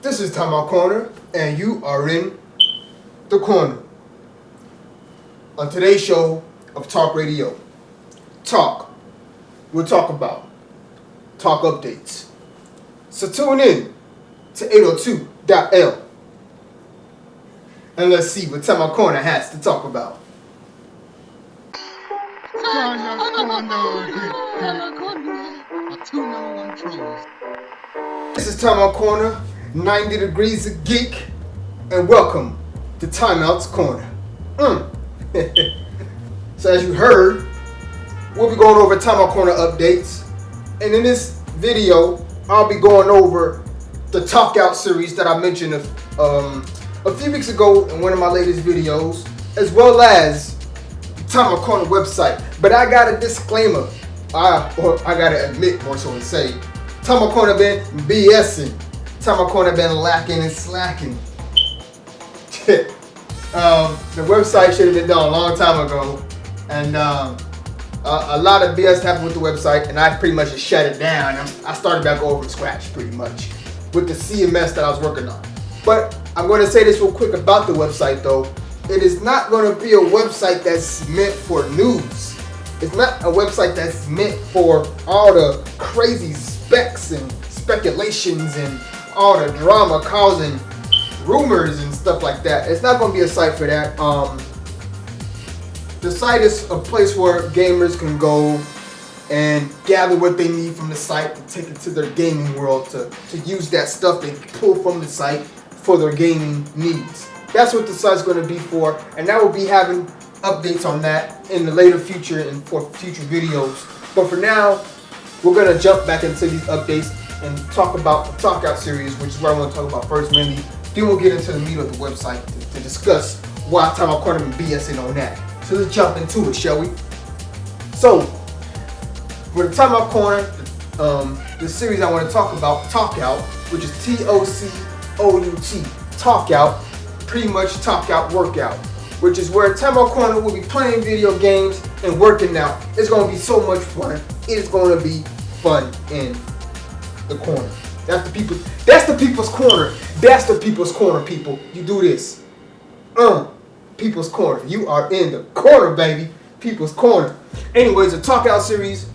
This is TimeOut Corner, and you are in the corner. On today's show of Talk Radio, Talk, we'll talk about Talk updates. So tune in to 802.L and let's see what TimeOut Corner has to talk about. This is TimeOut Corner, 90 Degrees of Geek, and welcome to TimeOut's Corner. So as you heard, we'll be going over TimeOut Corner updates, and in this video, I'll be going over the TalkOut series that I mentioned a few weeks ago in one of my latest videos, as well as the TimeOut Corner website. But I got a disclaimer, I gotta admit more so and say, TimeOut Corner been BSing. TimeOut Corner been lacking and slacking. The website should have been done a long time ago, and a lot of BS happened with the website, and I pretty much just shut it down. I started back over from scratch pretty much with the CMS that I was working on. But I'm going to say this real quick about the website though. It is not going to be a website that's meant for news. It's not a website that's meant for all the crazy specs and speculations and all the drama causing rumors and stuff like that. It's not going to be a site for that. The site is a place where gamers can go and gather what they need from the site to take it to their gaming world, to use that stuff they pull from the site for their gaming needs. That's what the site's going to be for, and I will be having updates on that in the later future and for future videos. But for now, we're going to jump back into these updates and talk about the TalkOut series, which is what I want to talk about first mainly. Then we'll get into the meat of the website to discuss why TimeOut Corner been BSing on that. So let's jump into it, shall we? So, for the TimeOut Corner, the series I want to talk about, TalkOut, which is ToC TalkOut, pretty much TalkOut workout, which is where TimeOut Corner will be playing video games and working out. It's going to be so much fun. It is going to be fun in the corner. That's the people's corner. That's the people's corner, people. You do this. People's corner. You are in the corner, baby. People's corner. Anyways, the TalkOut series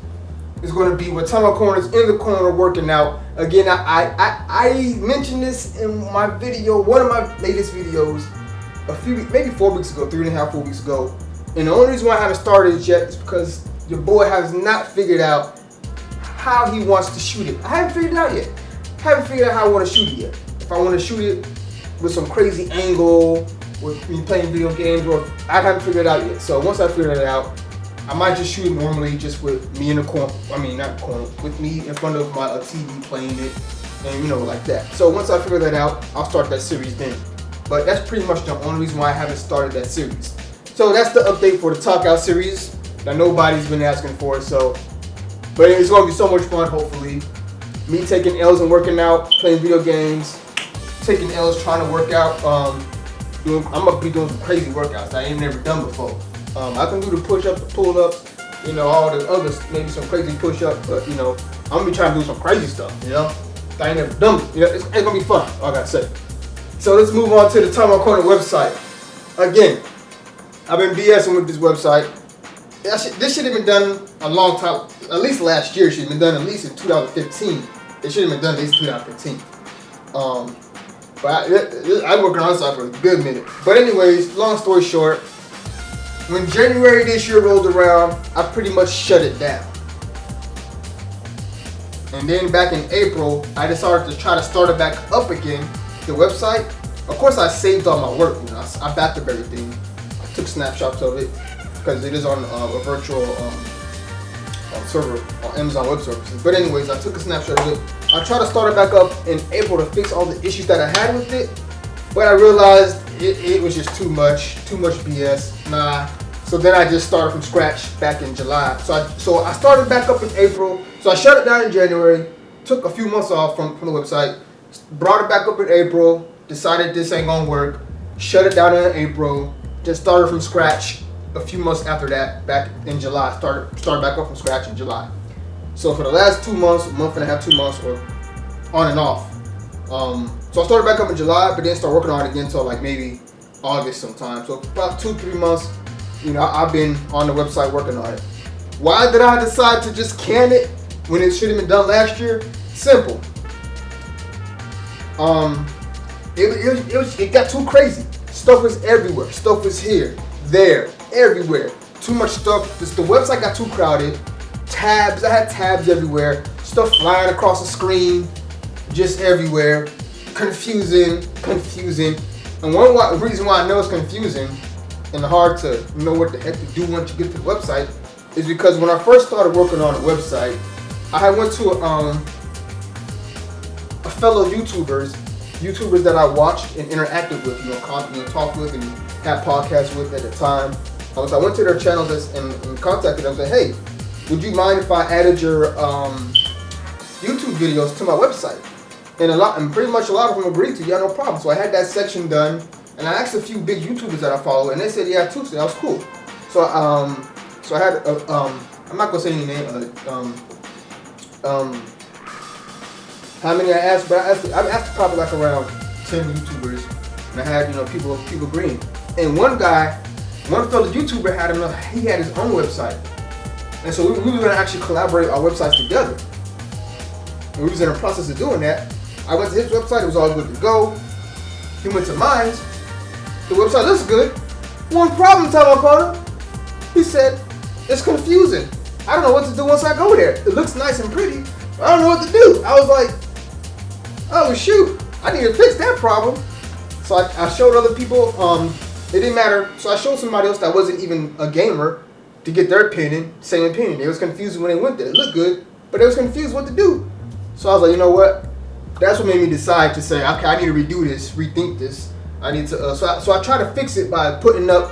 is going to be where TimeOut Corner is in the corner working out. Again, I mentioned this in my video, one of my latest videos, maybe 4 weeks ago, 3.5, 4 weeks ago. And the only reason why I haven't started it yet is because your boy has not figured out how he wants to shoot it. I haven't figured it out yet. I haven't figured out how I want to shoot it yet. If I want to shoot it with some crazy angle, with me playing video games, or I haven't figured it out yet. So once I figure it out, I might just shoot it normally, just with me in the corner. I mean, not the corner, with me in front of my TV playing it, and like that. So once I figure that out, I'll start that series then. But that's pretty much the only reason why I haven't started that series. So that's the update for the TalkOut series that nobody's been asking for. So, but it's gonna be so much fun. Hopefully, me taking L's and working out, playing video games, taking L's trying to work out. I'm gonna be doing some crazy workouts that I ain't never done before. I can do the push-up, the pull-up, all the others, maybe some crazy push-up, but I'm gonna be trying to do some crazy stuff, that I ain't never done. It's gonna be fun, all I gotta say. So let's move on to the TimeOut Corner website. Again, I've been BSing with this website. This should have been done a long time, at least last year. It should have been done at least in 2015. It should have been done at least 2015. But I worked on this site for a good minute. But anyways, long story short, when January this year rolled around, I pretty much shut it down. And then back in April, I decided to try to start it back up again, the website. Of course, I saved all my work. I backed up everything. I took snapshots of it because it is on a virtual server on Amazon Web Services. But anyways, I took a snapshot of it. I tried to start it back up in April to fix all the issues that I had with it, but I realized it was just too much BS. Nah. So then I just started from scratch back in July. So I started back up in April. So I shut it down in January, took a few months off from the website, brought it back up in April, decided this ain't gonna work, shut it down in April, just started from scratch a few months after that, back in July. Started back up from scratch in July. So for the last 2 months, a month and a half, 2 months, or on and off, So I started back up in July, but then started working on it again until like maybe August sometime. So about 2-3 months, I've been on the website working on it. Why did I decide to just can it when it should have been done last year? Simple. It got too crazy. Stuff was everywhere. Stuff was here, there, everywhere. Too much stuff. The website got too crowded. Tabs. I had tabs everywhere. Stuff flying across the screen, just everywhere. Confusing. And one reason why I know it's confusing and hard to know what the heck to do once you get to the website is because when I first started working on the website, I went to a fellow YouTubers that I watched and interacted with, talked with and had podcasts with at the time. I went to their channels and contacted them and said, hey, would you mind if I added your YouTube videos to my website? And pretty much a lot of them agreed to, yeah, no problem. So I had that section done, and I asked a few big YouTubers that I follow, and they said, yeah, too. So that was cool. So I had I'm not gonna say any name. How many I asked, but I asked probably like around 10 YouTubers, and I had people agreeing. And one fellow YouTuber he had his own website, and so we were gonna actually collaborate our websites together. And we was in the process of doing that. I went to his website; it was all good to go. He went to mine. The website looks good. One problem, Time. He said it's confusing. I don't know what to do once I go there. It looks nice and pretty, but I don't know what to do. I was like, oh shoot, I need to fix that problem. So I showed other people. It didn't matter. So I showed somebody else that wasn't even a gamer to get their same opinion. They was confused when they went there. It looked good, but they was confused what to do. So I was like, you know what? That's what made me decide to say, okay, I need to redo this, rethink this. I need to. So I try to fix it by putting up,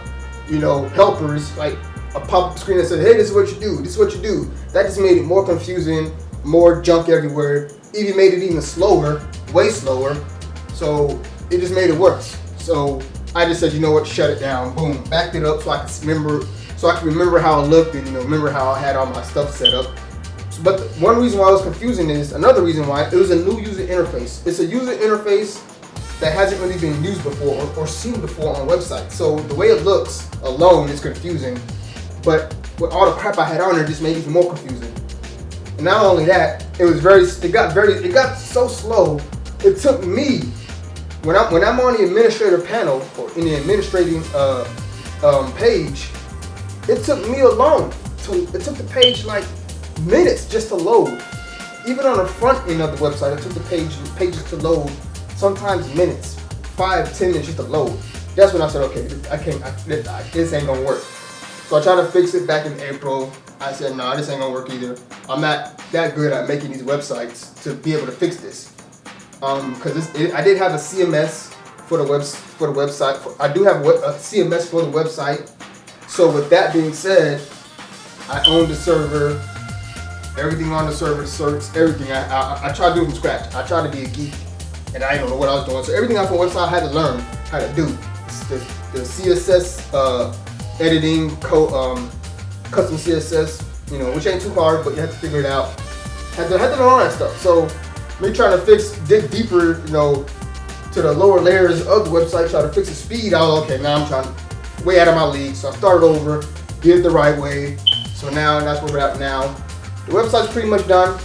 helpers like a pop-up screen that said, hey, this is what you do. This is what you do. That just made it more confusing, more junk everywhere. Even made it even slower, way slower. So it just made it worse. So I just said, you know what, shut it down. Boom, backed it up so I could remember how it looked and remember how I had all my stuff set up. But one reason why it was confusing is another reason why it was a new user interface. It's a user interface that hasn't really been used before or seen before on websites. So the way it looks alone is confusing, but with all the crap I had on there just made it even more confusing. And not only that, it got so slow. It took me when I'm on the administrator panel or in the administrating page, it took me alone. It took the page like minutes just to load. Even on the front end of the website, it took the pages to load. Sometimes minutes, 5-10 minutes just to load. That's when I said, okay, this ain't gonna work. So I tried to fix it back in April. I said, no, this ain't gonna work either. I'm not that good at making these websites to be able to fix this. Because I did have a CMS for the website. I do have a CMS for the website. So with that being said, I own the server. Everything on the server, certs, everything. I tried to do it from scratch. I tried to be a geek, and I didn't know what I was doing. So everything off the website, I had to learn how to do. The CSS editing, custom CSS, which ain't too hard, but you have to figure it out. Had to learn all that stuff. So me trying to dig deeper, to the lower layers of the website, try to fix the speed. I was okay. Now I'm trying way out of my league. So I started over, did it the right way. So now that's where we're at now. The website's pretty much done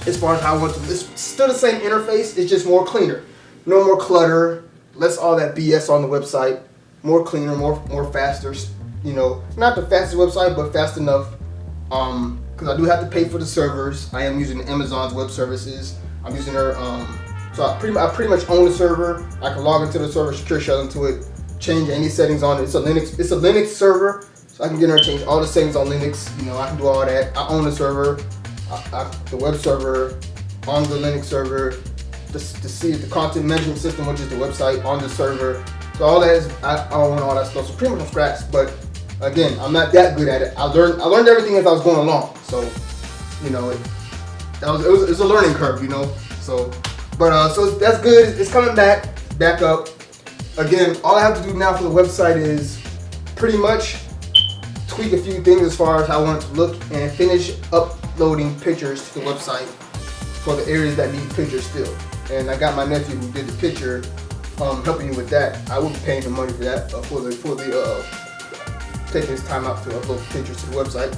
as far as how I want to. It's still the same interface, it's just more cleaner. No more clutter, less all that BS on the website. More cleaner, more faster. Not the fastest website, but fast enough. Because I do have to pay for the servers. I am using Amazon's web services. I'm using their, so I pretty much own the server. I can log into the server, secure shell into it, change any settings on it. It's a Linux server. I can get in there and change all the settings on Linux. I can do all that. I own the server, the web server, on the Linux server, the content management system, which is the website, on the server. So all that is, I own all that stuff. So pretty much from scratch. But again, I'm not that good at it. I learned everything as I was going along. So, it was a learning curve, So, so that's good. It's coming back up. Again, all I have to do now for the website is pretty much tweak a few things as far as how I want it to look and finish uploading pictures to the website for the areas that need pictures still. and I got my nephew who did the picture, helping you with that. I will be paying the money for that, for the taking his time out to upload pictures to the website.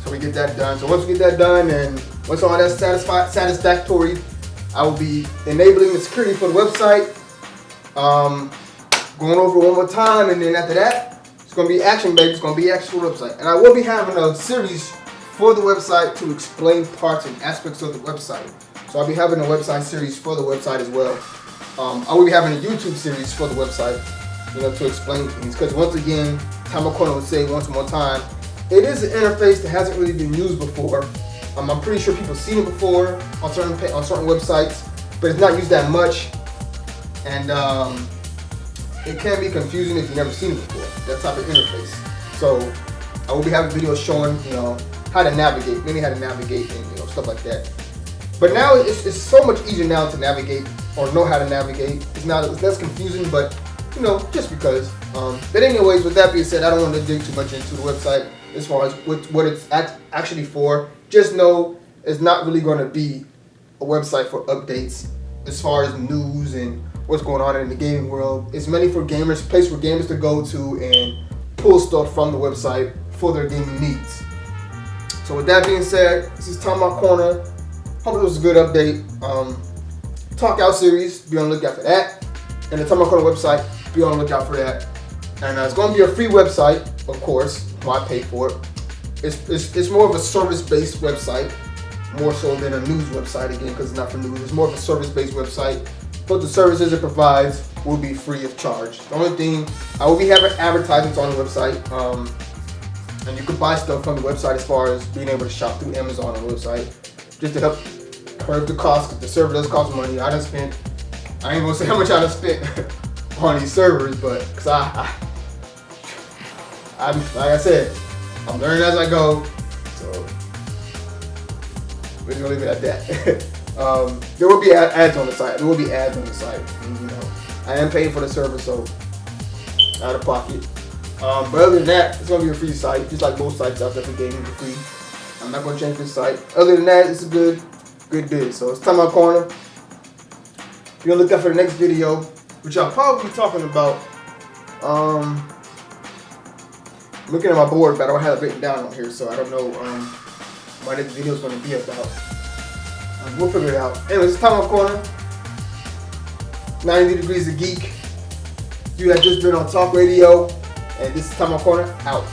So we get that done. So once we get that done, and once all that's satisfactory, I will be enabling the security for the website. Going over it one more time, and then after that, it's going to be action, baby. It's going to be action for the website. And I will be having a series for the website to explain parts and aspects of the website. So I'll be having a website series for the website as well. I will be having a YouTube series for the website, to explain things. Because once again, TimeOut Corner would say once more time, it is an interface that hasn't really been used before. I'm pretty sure people have seen it before on certain websites, but it's not used that much. And it can be confusing if you've never seen it before, that type of interface. So I will be having videos showing, how to navigate, mainly how to navigate and stuff like that. But now it's so much easier now to navigate or know how to navigate. It's less confusing, but just because. But anyways, with that being said, I don't want to dig too much into the website as far as what it's actually for. Just know it's not really going to be a website for updates as far as news and what's going on in the gaming world. It's mainly for gamers, a place for gamers to go to and pull stuff from the website for their gaming needs. So with that being said, this is TimeOut Corner. Hope it was a good update. Talk Out series, be on the lookout for that. And the TimeOut Corner website, be on the lookout for that. And it's going to be a free website, of course. I pay for it. It's more of a service-based website, more so than a news website again, because it's not for news. It's more of a service-based website, but the services it provides will be free of charge. The only thing, I will be having advertisements on the website, and you can buy stuff from the website as far as being able to shop through Amazon on the website, just to help curb the cost, because the server does cost money. I ain't gonna say how much I done spent on these servers, but because like I said, I'm learning as I go, so we're just gonna leave it at that. There will be ads on the site. And, I am paying for the server, so out of pocket. But other than that, it's gonna be a free site, just like most sites out there for gaming for free. I'm not gonna change this site. Other than that, it's a good biz. So it's TimeOut Corner. Be on the lookout for the next video, which I'll probably be talking about. Looking at my board, but I don't have it written down on here, so I don't know what this video is going to be about. We'll figure it out. Anyways, it's TimeOut Corner. 90 Degrees of Geek. You have just been on Talk Radio, and this is TimeOut Corner out.